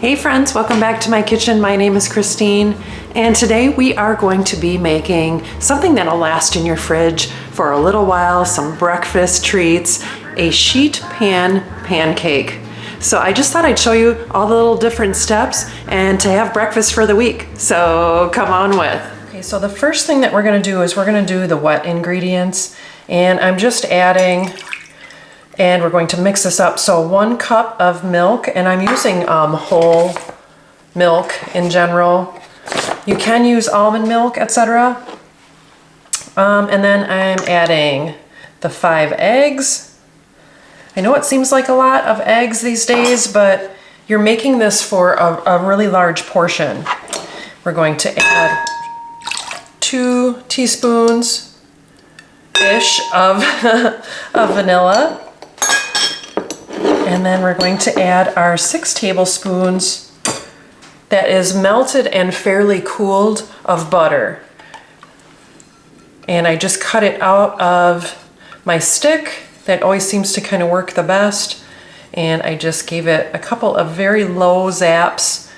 Hey friends, welcome back to my kitchen. My name is Christine, and today we are going to be making something that'll last in your fridge for a little while, some breakfast treats, a sheet pan pancake. So I just thought I'd show you all the little different steps and to have breakfast for the week. So come on with. Okay, so the first thing that we're gonna do is we're gonna do the wet ingredients, and I'm just adding, and we're going to mix this up. So 1 cup of milk, and I'm using whole milk in general. You can use almond milk, etc. And then I'm adding the 5 eggs. I know it seems like a lot of eggs these days, but you're making this for a really large portion. We're going to add 2 teaspoons-ish of vanilla. And then we're going to add our 6 tablespoons that is melted and fairly cooled of butter. And I just cut it out of my stick. That always seems to kind of work the best. And I just gave it a couple of very low zaps.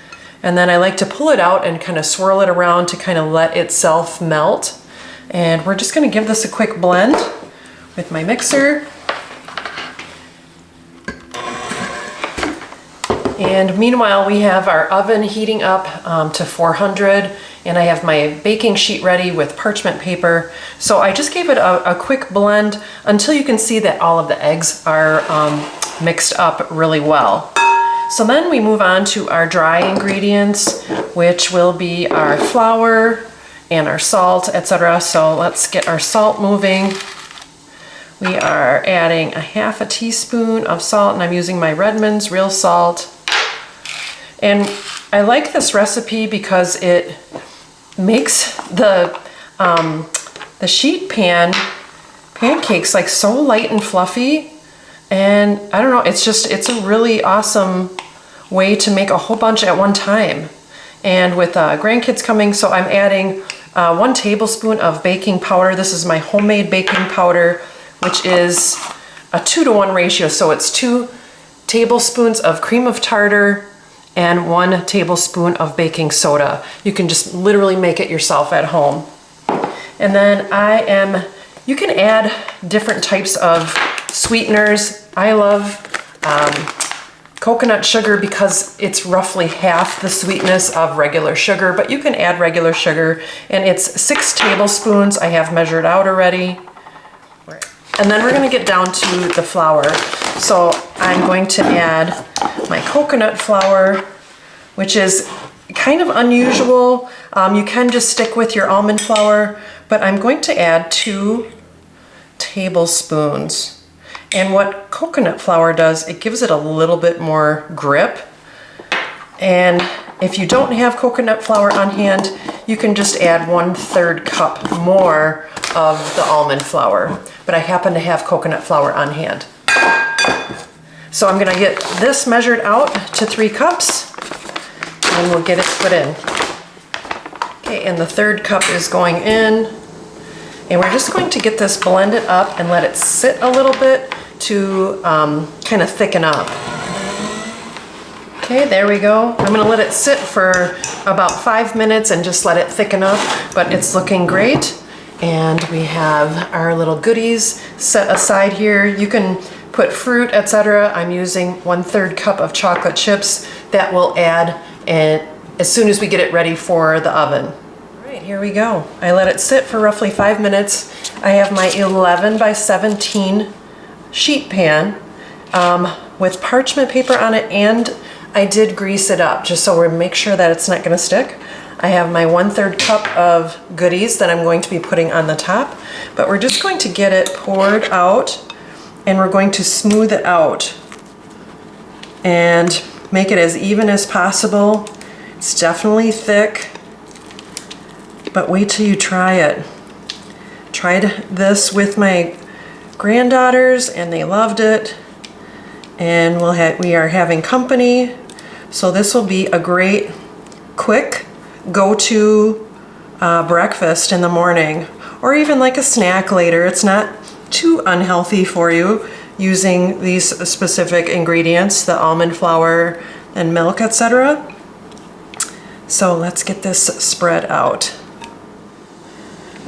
And then I like to pull it out and kind of swirl it around to kind of let itself melt. And we're just going to give this a quick blend with my mixer. And meanwhile, we have our oven heating up to 400, and I have my baking sheet ready with parchment paper. So I just gave it a quick blend until you can see that all of the eggs are mixed up really well. So then we move on to our dry ingredients, which will be our flour and our salt, etc. So let's get our salt moving. We are adding a 1/2 teaspoon of salt, and I'm using my Redmond's real salt. And I like this recipe because it makes the sheet pan pancakes like so light and fluffy. And I don't know, it's a really awesome way to make a whole bunch at one time. And with grandkids coming, so I'm adding 1 tablespoon of baking powder. This is my homemade baking powder, which is a 2-to-1 ratio. So it's 2 tablespoons of cream of tartar and 1 tablespoon of baking soda. You can just literally make it yourself at home. And then you can add different types of sweeteners. I love coconut sugar because it's roughly half the sweetness of regular sugar, but you can add regular sugar, and it's 6 tablespoons I have measured out already. And then we're gonna get down to the flour. So I'm going to add my coconut flour, which is kind of unusual. You can just stick with your almond flour, but I'm going to add 2 tablespoons. And what coconut flour does, it gives it a little bit more grip. And if you don't have coconut flour on hand, you can just add 1/3 cup more of the almond flour. But I happen to have coconut flour on hand. So I'm gonna get this measured out to 3 cups, and we'll get it put in. Okay, and the 3rd cup is going in, and we're just going to get this blended up and let it sit a little bit to kind of thicken up. Okay, there we go. I'm gonna let it sit for about 5 minutes and just let it thicken up, but it's looking great. And we have our little goodies set aside here. You can put fruit, etc. I'm using 1/3 cup of chocolate chips that we'll add as soon as we get it ready for the oven. All right, here we go. I let it sit for roughly 5 minutes. I have my 11 by 17 sheet pan with parchment paper on it, and I did grease it up just so we make sure that it's not gonna stick. I have my 1/3 cup of goodies that I'm going to be putting on the top, but we're just going to get it poured out, and we're going to smooth it out and make it as even as possible. It's definitely thick, but wait till you try it. Tried this with my granddaughters and they loved it, and we are having company, so this will be a great quick go-to breakfast in the morning, or even like a snack later. It's not too unhealthy for you using these specific ingredients, the almond flour, and milk, etc. So let's get this spread out.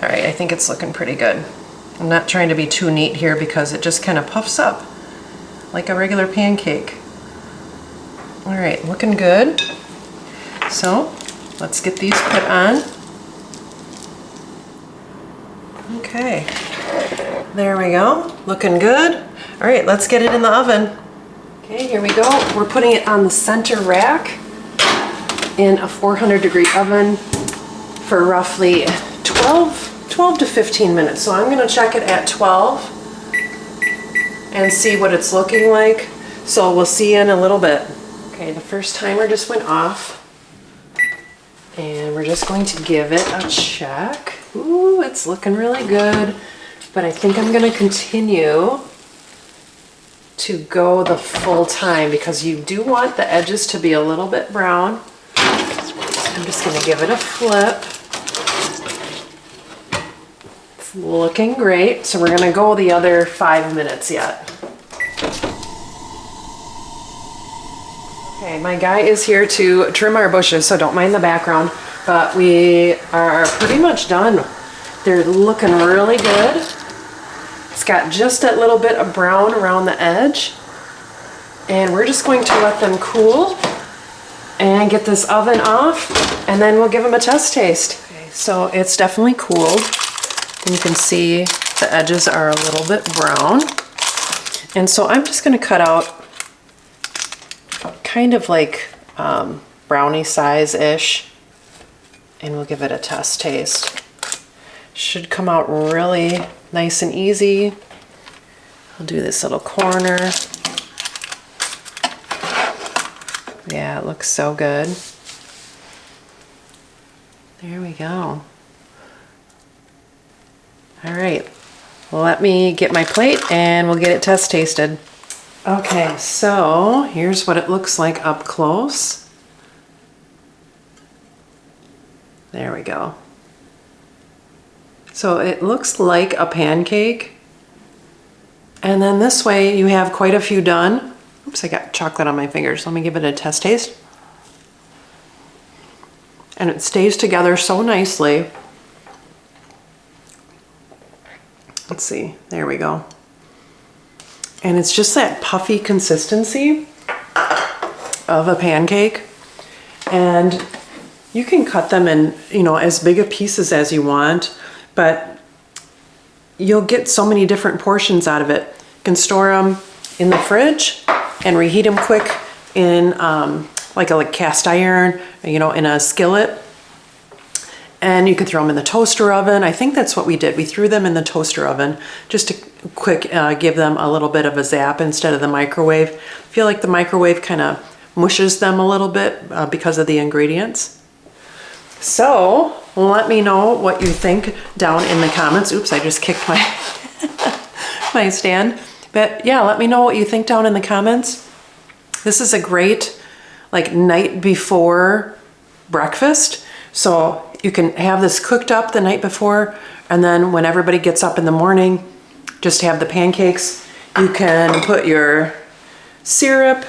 All right, I think it's looking pretty good. I'm not trying to be too neat here because it just kind of puffs up like a regular pancake. All right, looking good. So let's get these put on. Okay, there we go, looking good. All right, let's get it in the oven. Okay, here we go. We're putting it on the center rack in a 400-degree oven for roughly 12 to 15 minutes. So I'm gonna check it at 12 and see what it's looking like. So we'll see you in a little bit. Okay, the first timer just went off. And we're just going to give it a check. Ooh, it's looking really good. But I think I'm gonna continue to go the full time because you do want the edges to be a little bit brown. I'm just gonna give it a flip. It's looking great. So we're gonna go the other 5 minutes yet. Okay, my guy is here to trim our bushes, so don't mind the background, but we are pretty much done. They're looking really good. It's got just that little bit of brown around the edge, and we're just going to let them cool and get this oven off, and then we'll give them a test taste. Okay, so it's definitely cooled, and you can see the edges are a little bit brown. And so I'm just gonna cut out kind of like brownie size-ish, and we'll give it a test taste. Should come out really nice and easy. I'll do this little corner. Yeah, it looks so good. There we go. All right, well, let me get my plate and we'll get it test tasted. Okay, so here's what it looks like up close. There we go. So it looks like a pancake. And then this way you have quite a few done. Oops, I got chocolate on my fingers. Let me give it a test taste. And it stays together so nicely. Let's see, there we go. And it's just that puffy consistency of a pancake. And you can cut them in, you know, as big of pieces as you want, but you'll get so many different portions out of it. You can store them in the fridge and reheat them quick in like a cast iron, you know, in a skillet. And you can throw them in the toaster oven. I think that's what we did. We threw them in the toaster oven just to quick give them a little bit of a zap instead of the microwave. I feel like the microwave kind of mushes them a little bit because of the ingredients. So let me know what you think down in the comments. Oops, I just kicked my my stand. But yeah, let me know what you think down in the comments. This is a great like night before breakfast. So you can have this cooked up the night before, and then when everybody gets up in the morning, just have the pancakes. You can put your syrup.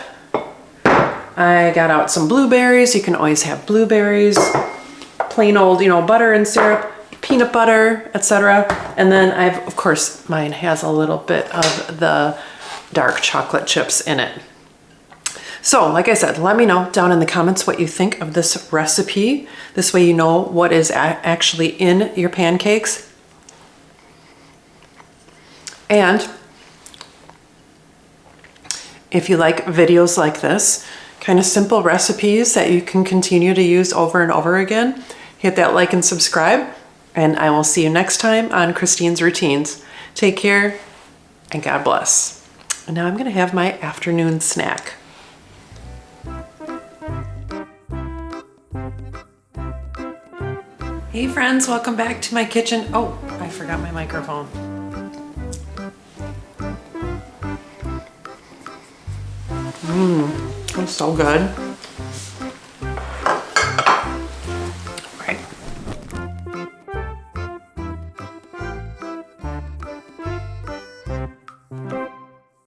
I got out some blueberries. You can always have blueberries, plain old, you know, butter and syrup, peanut butter, etc. And then I've, of course, mine has a little bit of the dark chocolate chips in it. So, like I said, let me know down in the comments what you think of this recipe. This way you know what is actually in your pancakes. And if you like videos like this, kind of simple recipes that you can continue to use over and over again, hit that like and subscribe, and I will see you next time on Christine's Routines. Take care, and God bless. And now I'm gonna have my afternoon snack. Hey friends, welcome back to my kitchen. Oh, I forgot my microphone. That's so good.